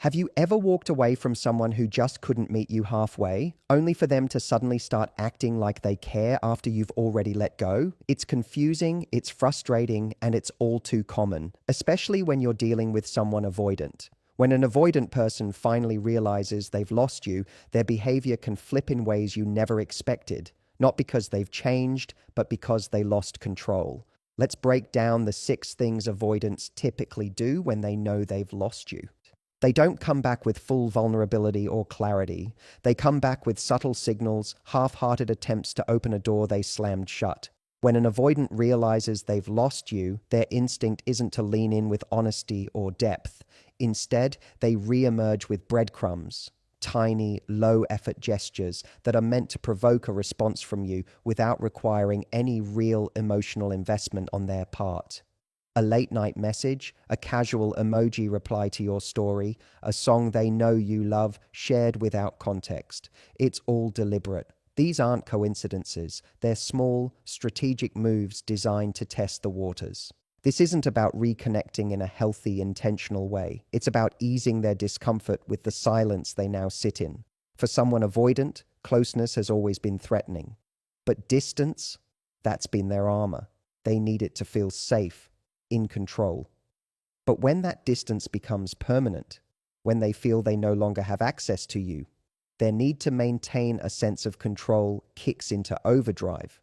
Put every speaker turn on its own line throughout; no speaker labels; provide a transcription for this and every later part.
Have you ever walked away from someone who just couldn't meet you halfway, only for them to suddenly start acting like they care after you've already let go? It's confusing, it's frustrating, and it's all too common, especially when you're dealing with someone avoidant. When an avoidant person finally realizes they've lost you, their behavior can flip in ways you never expected, not because they've changed, but because they lost control. Let's break down the 6 things avoidants typically do when they know they've lost you. They don't come back with full vulnerability or clarity. They come back with subtle signals, half-hearted attempts to open a door they slammed shut. When an avoidant realizes they've lost you, their instinct isn't to lean in with honesty or depth. Instead, they re-emerge with breadcrumbs, tiny, low-effort gestures that are meant to provoke a response from you without requiring any real emotional investment on their part. A late-night message, a casual emoji reply to your story, a song they know you love, shared without context. It's all deliberate. These aren't coincidences. They're small, strategic moves designed to test the waters. This isn't about reconnecting in a healthy, intentional way. It's about easing their discomfort with the silence they now sit in. For someone avoidant, closeness has always been threatening. But distance, that's been their armor. They need it to feel safe, in control. But when that distance becomes permanent, when they feel they no longer have access to you, their need to maintain a sense of control kicks into overdrive.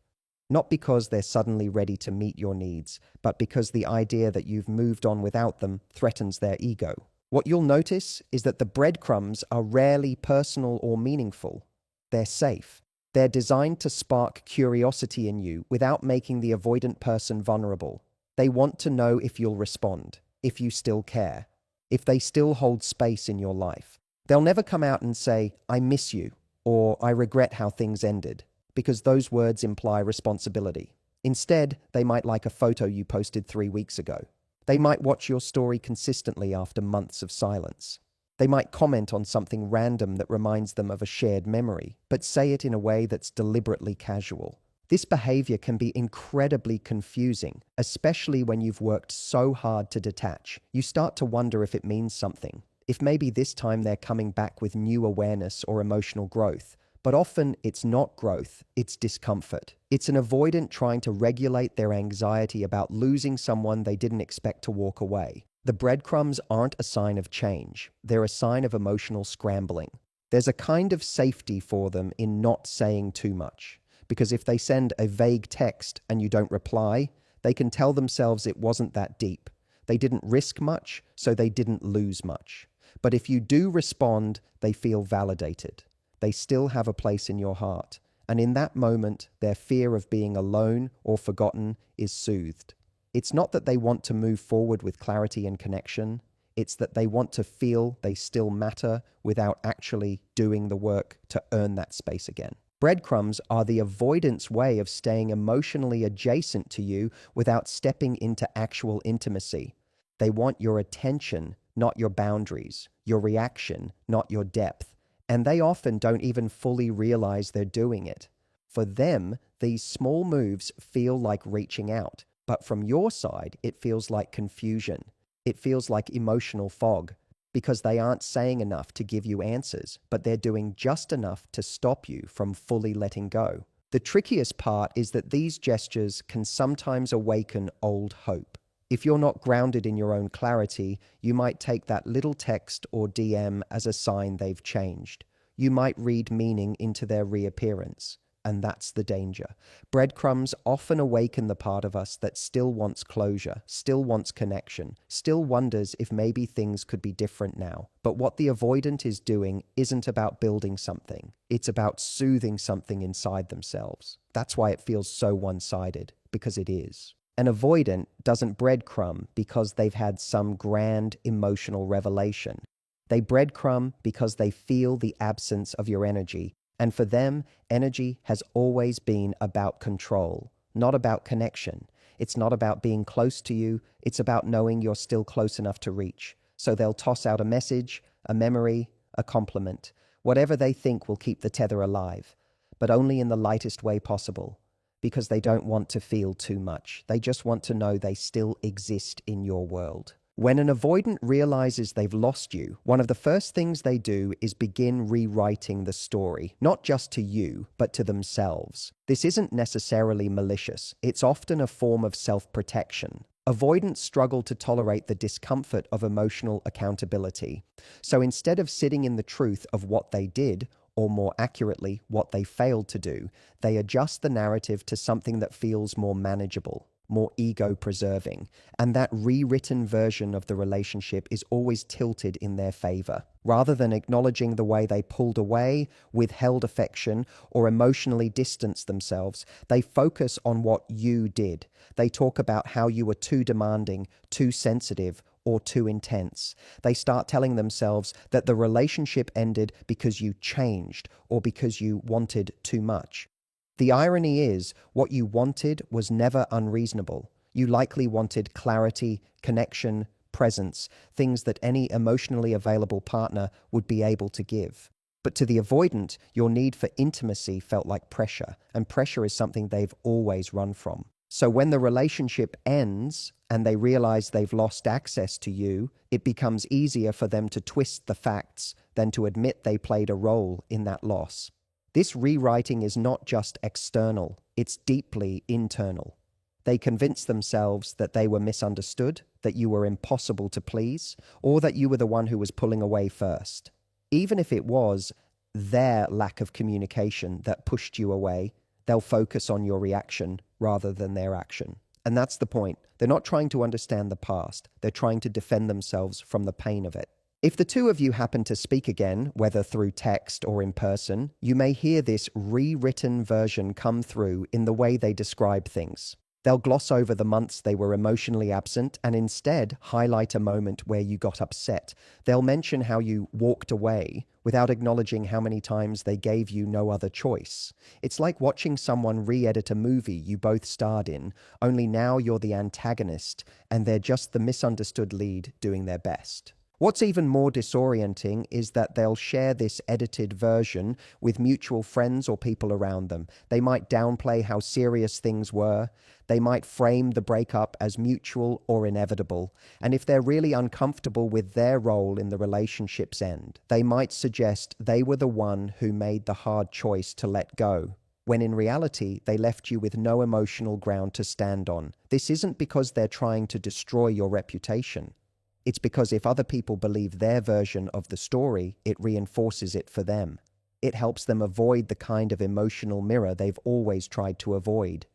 Not because they're suddenly ready to meet your needs, but because the idea that you've moved on without them threatens their ego. What you'll notice is that the breadcrumbs are rarely personal or meaningful. They're safe. They're designed to spark curiosity in you without making the avoidant person vulnerable. They want to know if you'll respond, if you still care, if they still hold space in your life. They'll never come out and say, "I miss you," or "I regret how things ended," because those words imply responsibility. Instead, they might like a photo you posted 3 weeks ago. They might watch your story consistently after months of silence. They might comment on something random that reminds them of a shared memory, but say it in a way that's deliberately casual. This behavior can be incredibly confusing, especially when you've worked so hard to detach. You start to wonder if it means something, if maybe this time they're coming back with new awareness or emotional growth. But often it's not growth, it's discomfort. It's an avoidant trying to regulate their anxiety about losing someone they didn't expect to walk away. The breadcrumbs aren't a sign of change, they're a sign of emotional scrambling. There's a kind of safety for them in not saying too much. Because if they send a vague text and you don't reply, they can tell themselves it wasn't that deep. They didn't risk much, so they didn't lose much. But if you do respond, they feel validated. They still have a place in your heart. And in that moment, their fear of being alone or forgotten is soothed. It's not that they want to move forward with clarity and connection. It's that they want to feel they still matter without actually doing the work to earn that space again. Breadcrumbs are the avoidance way of staying emotionally adjacent to you without stepping into actual intimacy. They want your attention, not your boundaries, your reaction, not your depth. And they often don't even fully realize they're doing it. For them, these small moves feel like reaching out. But from your side, it feels like confusion. It feels like emotional fog. Because they aren't saying enough to give you answers, but they're doing just enough to stop you from fully letting go. The trickiest part is that these gestures can sometimes awaken old hope. If you're not grounded in your own clarity, you might take that little text or DM as a sign they've changed. You might read meaning into their reappearance. And that's the danger. Breadcrumbs often awaken the part of us that still wants closure, still wants connection, still wonders if maybe things could be different now. But what the avoidant is doing isn't about building something. It's about soothing something inside themselves. That's why it feels so one-sided, because it is. An avoidant doesn't breadcrumb because they've had some grand emotional revelation. They breadcrumb because they feel the absence of your energy. And for them, energy has always been about control, not about connection. It's not about being close to you, it's about knowing you're still close enough to reach. So they'll toss out a message, a memory, a compliment, whatever they think will keep the tether alive, but only in the lightest way possible, because they don't want to feel too much. They just want to know they still exist in your world. When an avoidant realizes they've lost you, one of the first things they do is begin rewriting the story, not just to you, but to themselves. This isn't necessarily malicious. It's often a form of self-protection. Avoidants struggle to tolerate the discomfort of emotional accountability. So instead of sitting in the truth of what they did, or more accurately, what they failed to do, they adjust the narrative to something that feels more manageable, more ego-preserving, and that rewritten version of the relationship is always tilted in their favor. Rather than acknowledging the way they pulled away, withheld affection, or emotionally distanced themselves, they focus on what you did. They talk about how you were too demanding, too sensitive, or too intense. They start telling themselves that the relationship ended because you changed or because you wanted too much. The irony is, what you wanted was never unreasonable. You likely wanted clarity, connection, presence, things that any emotionally available partner would be able to give. But to the avoidant, your need for intimacy felt like pressure, and pressure is something they've always run from. So when the relationship ends and they realize they've lost access to you, it becomes easier for them to twist the facts than to admit they played a role in that loss. This rewriting is not just external, it's deeply internal. They convince themselves that they were misunderstood, that you were impossible to please, or that you were the one who was pulling away first. Even if it was their lack of communication that pushed you away, they'll focus on your reaction rather than their action. And that's the point. They're not trying to understand the past. They're trying to defend themselves from the pain of it. If the two of you happen to speak again, whether through text or in person, you may hear this rewritten version come through in the way they describe things. They'll gloss over the months they were emotionally absent and instead highlight a moment where you got upset. They'll mention how you walked away without acknowledging how many times they gave you no other choice. It's like watching someone re-edit a movie you both starred in, only now you're the antagonist and they're just the misunderstood lead doing their best. What's even more disorienting is that they'll share this edited version with mutual friends or people around them. They might downplay how serious things were. They might frame the breakup as mutual or inevitable. And if they're really uncomfortable with their role in the relationship's end, they might suggest they were the one who made the hard choice to let go, when in reality, they left you with no emotional ground to stand on. This isn't because they're trying to destroy your reputation. It's because if other people believe their version of the story, it reinforces it for them. It helps them avoid the kind of emotional mirror they've always tried to avoid.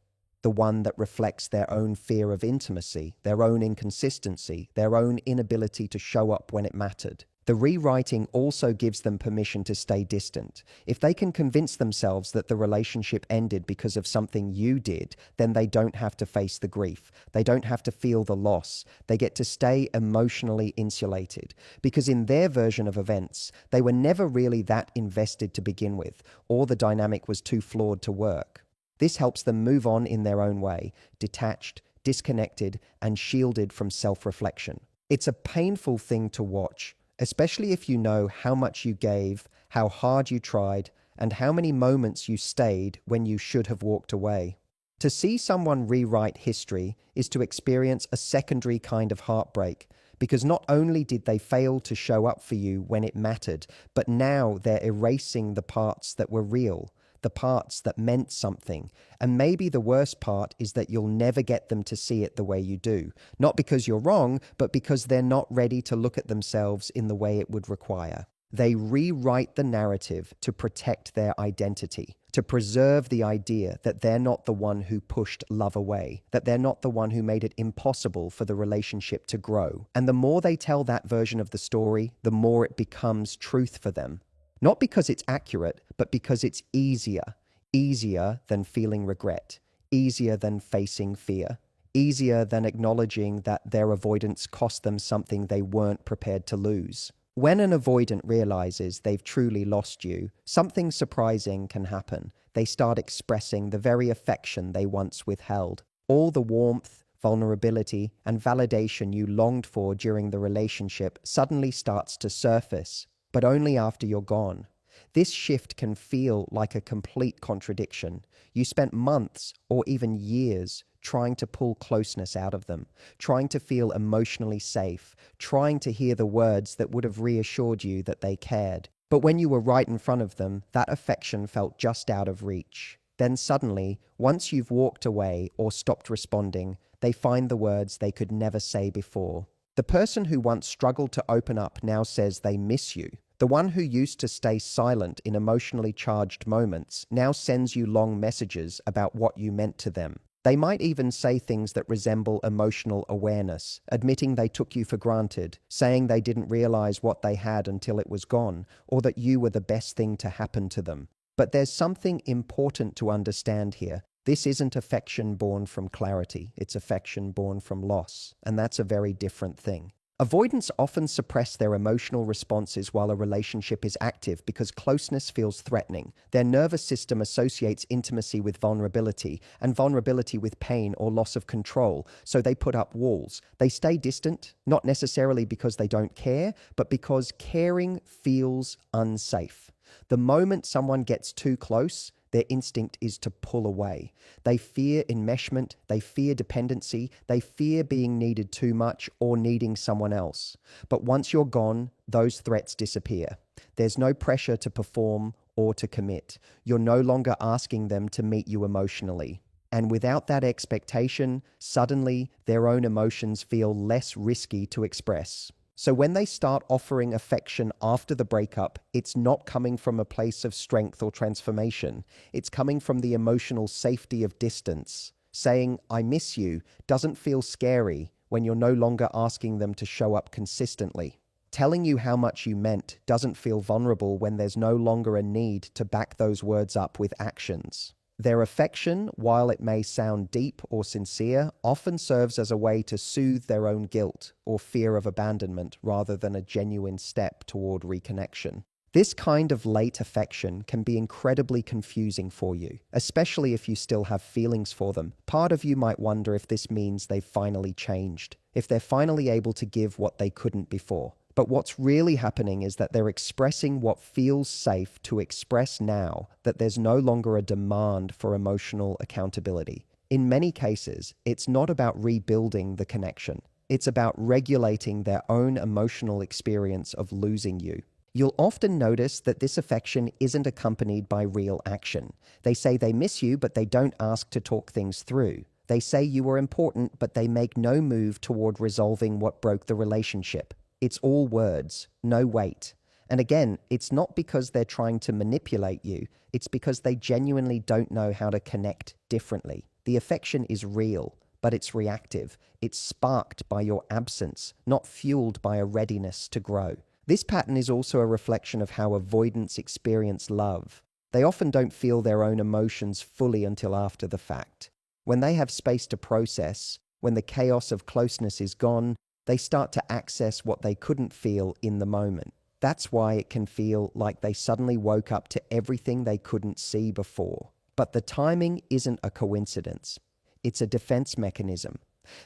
The one that reflects their own fear of intimacy, their own inconsistency, their own inability to show up when it mattered. The rewriting also gives them permission to stay distant. If they can convince themselves that the relationship ended because of something you did, then they don't have to face the grief. They don't have to feel the loss. They get to stay emotionally insulated. Because in their version of events, they were never really that invested to begin with, or the dynamic was too flawed to work. This helps them move on in their own way, detached, disconnected, and shielded from self-reflection. It's a painful thing to watch, especially if you know how much you gave, how hard you tried, and how many moments you stayed when you should have walked away. To see someone rewrite history is to experience a secondary kind of heartbreak, because not only did they fail to show up for you when it mattered, but now they're erasing the parts that were real, the parts that meant something. And maybe the worst part is that you'll never get them to see it the way you do. Not because you're wrong, but because they're not ready to look at themselves in the way it would require. They rewrite the narrative to protect their identity, to preserve the idea that they're not the one who pushed love away, that they're not the one who made it impossible for the relationship to grow. And the more they tell that version of the story, the more it becomes truth for them. Not because it's accurate, but because it's easier. Easier than feeling regret. Easier than facing fear. Easier than acknowledging that their avoidance cost them something they weren't prepared to lose. When an avoidant realizes they've truly lost you, something surprising can happen. They start expressing the very affection they once withheld. All the warmth, vulnerability, and validation you longed for during the relationship suddenly starts to surface, but only after you're gone. This shift can feel like a complete contradiction. You spent months or even years trying to pull closeness out of them, trying to feel emotionally safe, trying to hear the words that would have reassured you that they cared. But when you were right in front of them, that affection felt just out of reach. Then suddenly, once you've walked away or stopped responding, they find the words they could never say before. The person who once struggled to open up now says they miss you. The one who used to stay silent in emotionally charged moments now sends you long messages about what you meant to them. They might even say things that resemble emotional awareness, admitting they took you for granted, saying they didn't realize what they had until it was gone, or that you were the best thing to happen to them. But there's something important to understand here. This isn't affection born from clarity, it's affection born from loss, and that's a very different thing. Avoidants often suppress their emotional responses while a relationship is active because closeness feels threatening. Their nervous system associates intimacy with vulnerability and vulnerability with pain or loss of control, so they put up walls. They stay distant, not necessarily because they don't care, but because caring feels unsafe. The moment someone gets too close, their instinct is to pull away. They fear enmeshment, they fear dependency, they fear being needed too much or needing someone else. But once you're gone, those threats disappear. There's no pressure to perform or to commit. You're no longer asking them to meet you emotionally. And without that expectation, suddenly their own emotions feel less risky to express. So when they start offering affection after the breakup, it's not coming from a place of strength or transformation. It's coming from the emotional safety of distance. Saying, "I miss you," doesn't feel scary when you're no longer asking them to show up consistently. Telling you how much you meant doesn't feel vulnerable when there's no longer a need to back those words up with actions. Their affection, while it may sound deep or sincere, often serves as a way to soothe their own guilt or fear of abandonment rather than a genuine step toward reconnection. This kind of late affection can be incredibly confusing for you, especially if you still have feelings for them. Part of you might wonder if this means they've finally changed, if they're finally able to give what they couldn't before. But what's really happening is that they're expressing what feels safe to express now, that there's no longer a demand for emotional accountability. In many cases, it's not about rebuilding the connection. It's about regulating their own emotional experience of losing you. You'll often notice that this affection isn't accompanied by real action. They say they miss you, but they don't ask to talk things through. They say you were important, but they make no move toward resolving what broke the relationship. It's all words, no weight. And again, it's not because they're trying to manipulate you, it's because they genuinely don't know how to connect differently. The affection is real, but it's reactive. It's sparked by your absence, not fueled by a readiness to grow. This pattern is also a reflection of how avoidants experience love. They often don't feel their own emotions fully until after the fact. When they have space to process, when the chaos of closeness is gone, they start to access what they couldn't feel in the moment. That's why it can feel like they suddenly woke up to everything they couldn't see before. But the timing isn't a coincidence. It's a defense mechanism.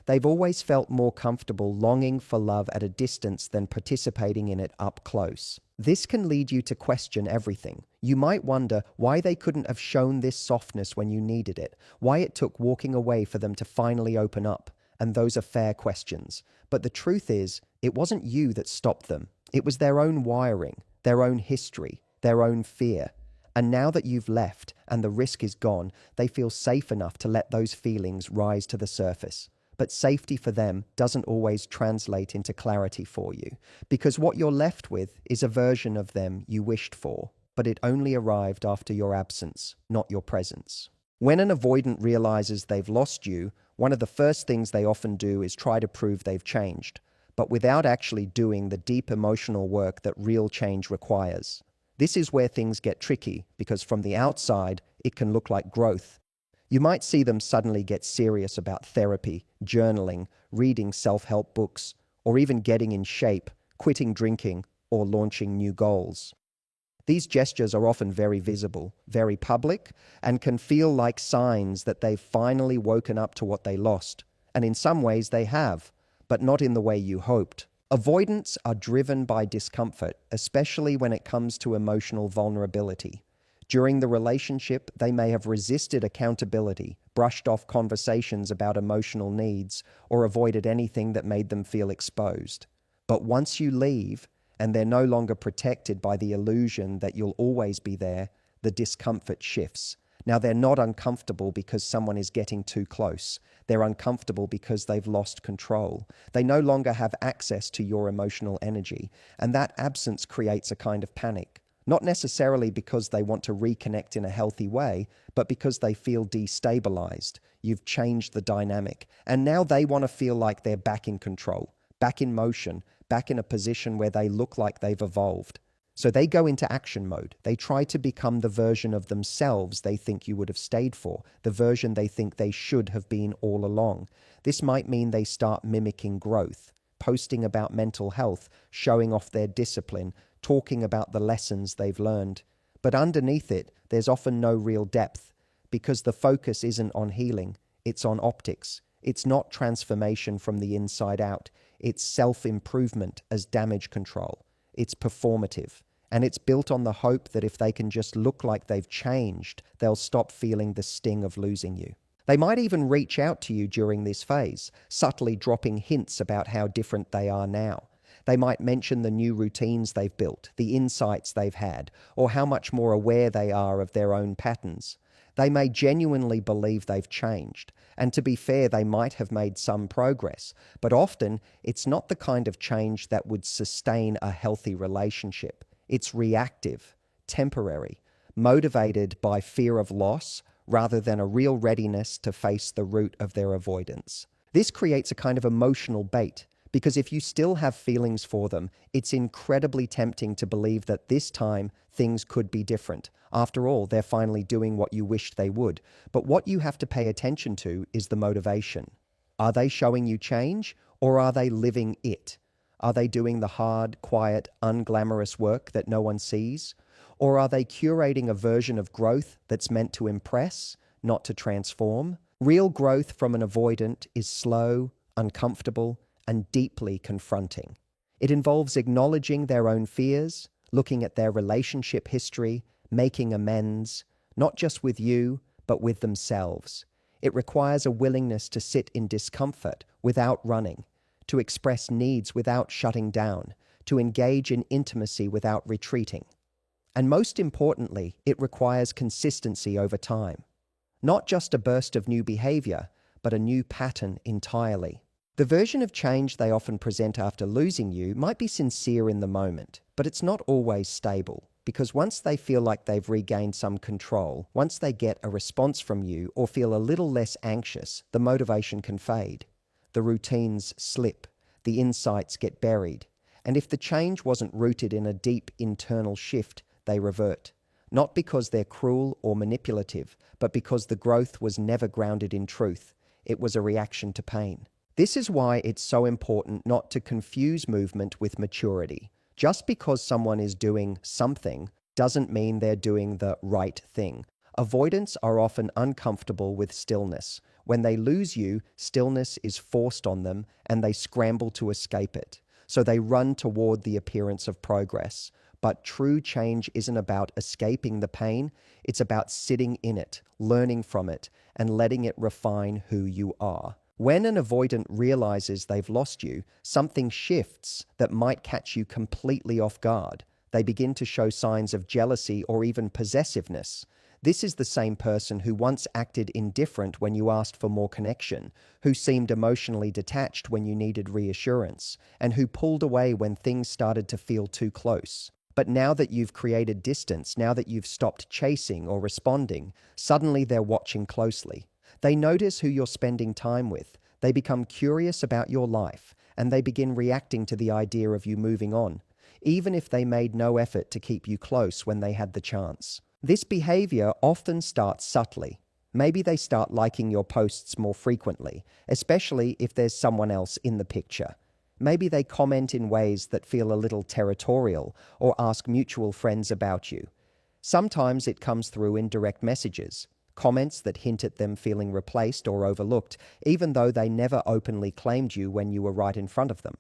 They've always felt more comfortable longing for love at a distance than participating in it up close. This can lead you to question everything. You might wonder why they couldn't have shown this softness when you needed it, why it took walking away for them to finally open up. And those are fair questions. But the truth is, it wasn't you that stopped them. It was their own wiring, their own history, their own fear. And now that you've left and the risk is gone, they feel safe enough to let those feelings rise to the surface. But safety for them doesn't always translate into clarity for you, because what you're left with is a version of them you wished for, but it only arrived after your absence, not your presence. When an avoidant realizes they've lost you, one of the first things they often do is try to prove they've changed, but without actually doing the deep emotional work that real change requires. This is where things get tricky, because from the outside, it can look like growth. You might see them suddenly get serious about therapy, journaling, reading self-help books, or even getting in shape, quitting drinking, or launching new goals. These gestures are often very visible, very public, and can feel like signs that they've finally woken up to what they lost. And in some ways they have, but not in the way you hoped. Avoidants are driven by discomfort, especially when it comes to emotional vulnerability. During the relationship, they may have resisted accountability, brushed off conversations about emotional needs, or avoided anything that made them feel exposed. But once you leave, and they're no longer protected by the illusion that you'll always be there, the discomfort shifts. Now, they're not uncomfortable because someone is getting too close. They're uncomfortable because they've lost control. They no longer have access to your emotional energy, and that absence creates a kind of panic. Not necessarily because they want to reconnect in a healthy way, but because they feel destabilized. You've changed the dynamic, and now they want to feel like they're back in control, back in motion, back in a position where they look like they've evolved. So they go into action mode. They try to become the version of themselves they think you would have stayed for, the version they think they should have been all along. This might mean they start mimicking growth, posting about mental health, showing off their discipline, talking about the lessons they've learned. But underneath it, there's often no real depth, because the focus isn't on healing, it's on optics. It's not transformation from the inside out. It's self-improvement as damage control. It's performative, and it's built on the hope that if they can just look like they've changed, they'll stop feeling the sting of losing you. They might even reach out to you during this phase, subtly dropping hints about how different they are now. They might mention the new routines they've built, the insights they've had, or how much more aware they are of their own patterns. They may genuinely believe they've changed, and to be fair, they might have made some progress, but often it's not the kind of change that would sustain a healthy relationship. It's reactive, temporary, motivated by fear of loss rather than a real readiness to face the root of their avoidance. This creates a kind of emotional bait, because if you still have feelings for them, it's incredibly tempting to believe that this time things could be different. After all, they're finally doing what you wished they would. But what you have to pay attention to is the motivation. Are they showing you change, or are they living it? Are they doing the hard, quiet, unglamorous work that no one sees? Or are they curating a version of growth that's meant to impress, not to transform? Real growth from an avoidant is slow, uncomfortable, and deeply confronting. It involves acknowledging their own fears, looking at their relationship history, making amends, not just with you, but with themselves. It requires a willingness to sit in discomfort without running, to express needs without shutting down, to engage in intimacy without retreating. And most importantly, it requires consistency over time. Not just a burst of new behavior, but a new pattern entirely. The version of change they often present after losing you might be sincere in the moment, but it's not always stable, because once they feel like they've regained some control, once they get a response from you or feel a little less anxious, the motivation can fade. The routines slip, the insights get buried, and if the change wasn't rooted in a deep internal shift, they revert. Not because they're cruel or manipulative, but because the growth was never grounded in truth. It was a reaction to pain. This is why it's so important not to confuse movement with maturity. Just because someone is doing something doesn't mean they're doing the right thing. Avoidants are often uncomfortable with stillness. When they lose you, stillness is forced on them and they scramble to escape it. So they run toward the appearance of progress. But true change isn't about escaping the pain. It's about sitting in it, learning from it, and letting it refine who you are. When an avoidant realizes they've lost you, something shifts that might catch you completely off guard. They begin to show signs of jealousy or even possessiveness. This is the same person who once acted indifferent when you asked for more connection, who seemed emotionally detached when you needed reassurance, and who pulled away when things started to feel too close. But now that you've created distance, now that you've stopped chasing or responding, suddenly they're watching closely. They notice who you're spending time with. They become curious about your life, and they begin reacting to the idea of you moving on, even if they made no effort to keep you close when they had the chance. This behavior often starts subtly. Maybe they start liking your posts more frequently, especially if there's someone else in the picture. Maybe they comment in ways that feel a little territorial or ask mutual friends about you. Sometimes it comes through in direct messages. Comments that hint at them feeling replaced or overlooked, even though they never openly claimed you when you were right in front of them.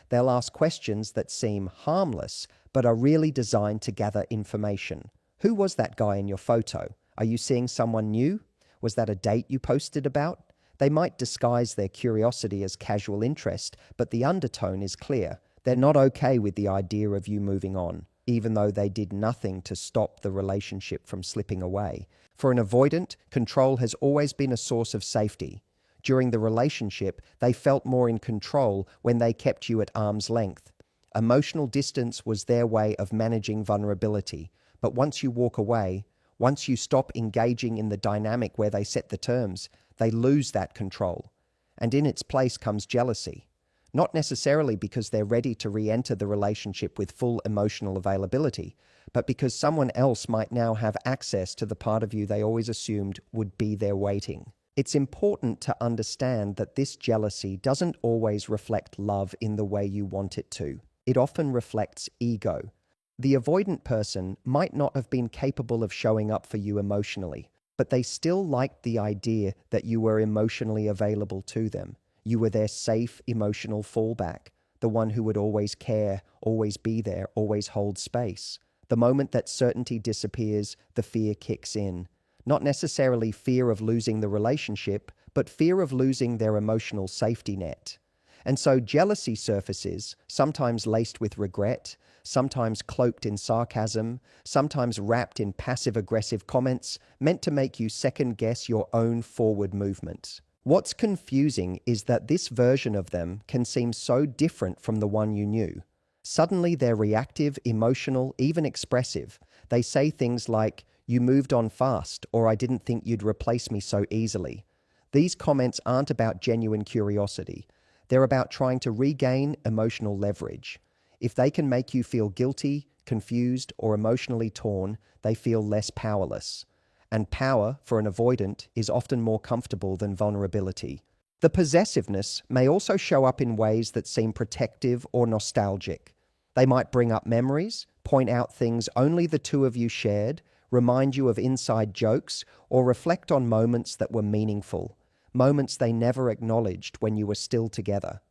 They'll ask questions that seem harmless, but are really designed to gather information. Who was that guy in your photo? Are you seeing someone new? Was that a date you posted about? They might disguise their curiosity as casual interest, but the undertone is clear. They're not okay with the idea of you moving on, even though they did nothing to stop the relationship from slipping away. For an avoidant, control has always been a source of safety. During the relationship, they felt more in control when they kept you at arm's length. Emotional distance was their way of managing vulnerability. But once you walk away, once you stop engaging in the dynamic where they set the terms, they lose that control. And in its place comes jealousy. Not necessarily because they're ready to re-enter the relationship with full emotional availability, but because someone else might now have access to the part of you they always assumed would be there waiting. It's important to understand that this jealousy doesn't always reflect love in the way you want it to. It often reflects ego. The avoidant person might not have been capable of showing up for you emotionally, but they still liked the idea that you were emotionally available to them. You were their safe emotional fallback, the one who would always care, always be there, always hold space. The moment that certainty disappears, the fear kicks in. Not necessarily fear of losing the relationship, but fear of losing their emotional safety net. And so jealousy surfaces, sometimes laced with regret, sometimes cloaked in sarcasm, sometimes wrapped in passive-aggressive comments, meant to make you second-guess your own forward movements. What's confusing is that this version of them can seem so different from the one you knew. Suddenly they're reactive, emotional, even expressive. They say things like, "You moved on fast," or "I didn't think you'd replace me so easily." These comments aren't about genuine curiosity. They're about trying to regain emotional leverage. If they can make you feel guilty, confused, or emotionally torn, they feel less powerless. And power, for an avoidant, is often more comfortable than vulnerability. The possessiveness may also show up in ways that seem protective or nostalgic. They might bring up memories, point out things only the two of you shared, remind you of inside jokes, or reflect on moments that were meaningful, moments they never acknowledged when you were still together.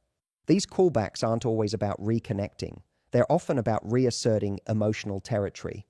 These callbacks aren't always about reconnecting. They're often about reasserting emotional territory.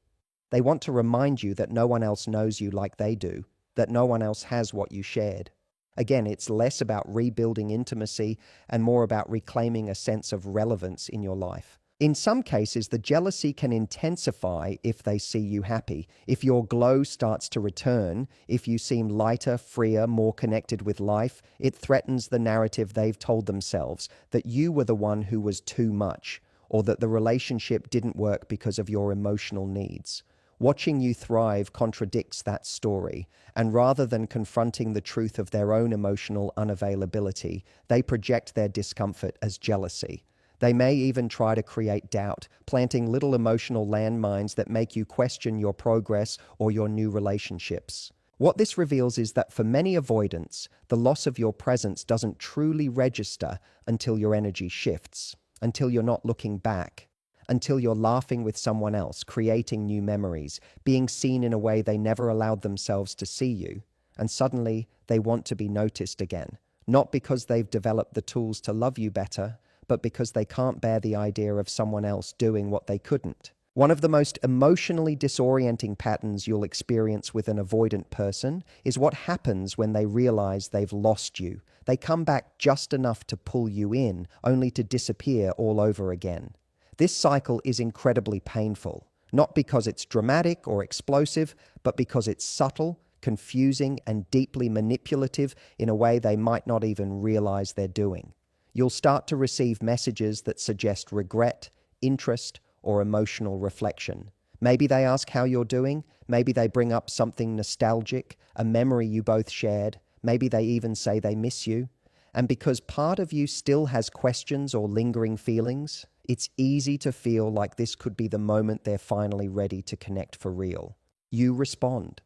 They want to remind you that no one else knows you like they do, that no one else has what you shared. Again, it's less about rebuilding intimacy and more about reclaiming a sense of relevance in your life. In some cases, the jealousy can intensify if they see you happy. If your glow starts to return, if you seem lighter, freer, more connected with life, it threatens the narrative they've told themselves that you were the one who was too much, or that the relationship didn't work because of your emotional needs. Watching you thrive contradicts that story, and rather than confronting the truth of their own emotional unavailability, they project their discomfort as jealousy. They may even try to create doubt, planting little emotional landmines that make you question your progress or your new relationships. What this reveals is that for many avoidants, the loss of your presence doesn't truly register until your energy shifts, until you're not looking back, until you're laughing with someone else, creating new memories, being seen in a way they never allowed themselves to see you, and suddenly they want to be noticed again, not because they've developed the tools to love you better, but because they can't bear the idea of someone else doing what they couldn't. One of the most emotionally disorienting patterns you'll experience with an avoidant person is what happens when they realize they've lost you. They come back just enough to pull you in, only to disappear all over again. This cycle is incredibly painful, not because it's dramatic or explosive, but because it's subtle, confusing, and deeply manipulative in a way they might not even realize they're doing. You'll start to receive messages that suggest regret, interest, or emotional reflection. Maybe they ask how you're doing. Maybe they bring up something nostalgic, a memory you both shared. Maybe they even say they miss you. And because part of you still has questions or lingering feelings, it's easy to feel like this could be the moment they're finally ready to connect for real. You respond.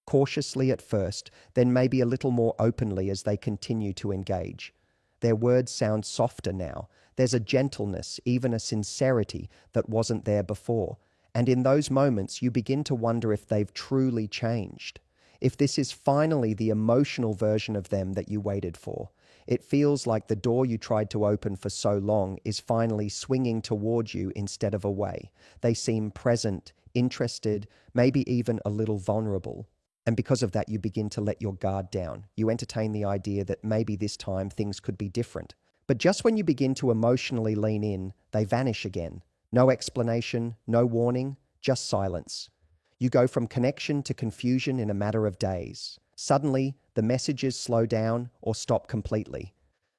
Cautiously at first, then maybe a little more openly as they continue to engage. Their words sound softer now. There's a gentleness, even a sincerity that wasn't there before. And in those moments, you begin to wonder if they've truly changed. If this is finally the emotional version of them that you waited for. It feels like the door you tried to open for so long is finally swinging towards you instead of away. They seem present, interested, maybe even a little vulnerable. And because of that, you begin to let your guard down. You entertain the idea that maybe this time things could be different. But just when you begin to emotionally lean in, they vanish again. No explanation, no warning, just silence. You go from connection to confusion in a matter of days. Suddenly, the messages slow down or stop completely.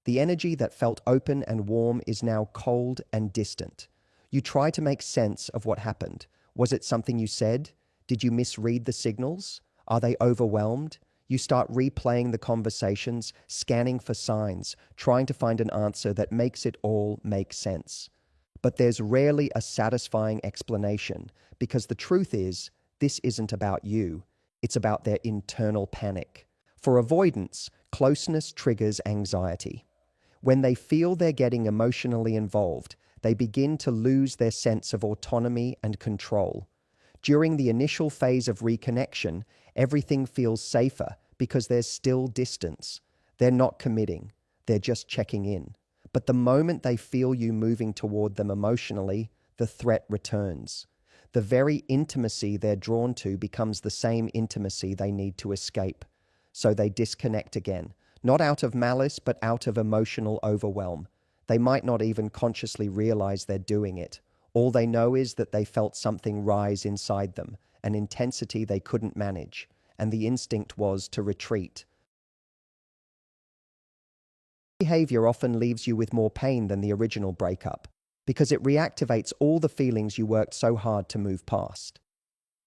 The energy that felt open and warm is now cold and distant. You try to make sense of what happened. Was it something you said? Did you misread the signals? Are they overwhelmed? You start replaying the conversations, scanning for signs, trying to find an answer that makes it all make sense. But there's rarely a satisfying explanation, because the truth is, this isn't about you. It's about their internal panic. For avoidants, closeness triggers anxiety. When they feel they're getting emotionally involved, they begin to lose their sense of autonomy and control. During the initial phase of reconnection, everything feels safer because there's still distance. They're not committing, they're just checking in. But the moment they feel you moving toward them emotionally, the threat returns. The very intimacy they're drawn to becomes the same intimacy they need to escape. So they disconnect again, not out of malice, but out of emotional overwhelm. They might not even consciously realize they're doing it. All they know is that they felt something rise inside them, an intensity they couldn't manage, and the instinct was to retreat. Behavior often leaves you with more pain than the original breakup, because it reactivates all the feelings you worked so hard to move past.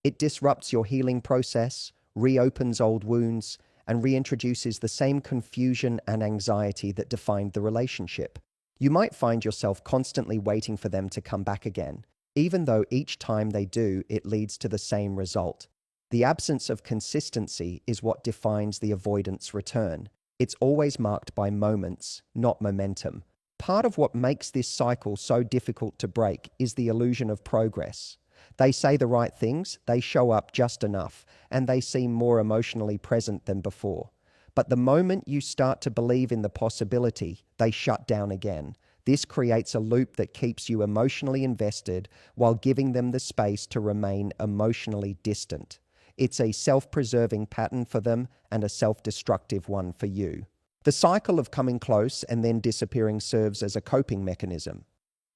It disrupts your healing process, reopens old wounds, and reintroduces the same confusion and anxiety that defined the relationship. You might find yourself constantly waiting for them to come back again, even though each time they do, it leads to the same result. The absence of consistency is what defines the avoidance return. It's always marked by moments, not momentum. Part of what makes this cycle so difficult to break is the illusion of progress. They say the right things, they show up just enough, and they seem more emotionally present than before. But the moment you start to believe in the possibility, they shut down again. This creates a loop that keeps you emotionally invested while giving them the space to remain emotionally distant. It's a self-preserving pattern for them and a self-destructive one for you. The cycle of coming close and then disappearing serves as a coping mechanism.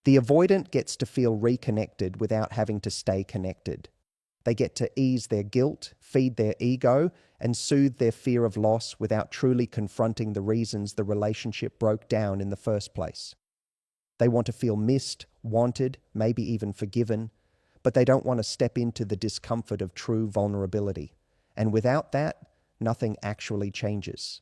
The avoidant gets to feel reconnected without having to stay connected. They get to ease their guilt, feed their ego, and soothe their fear of loss without truly confronting the reasons the relationship broke down in the first place. They want to feel missed, wanted, maybe even forgiven, but they don't want to step into the discomfort of true vulnerability. And without that, nothing actually changes.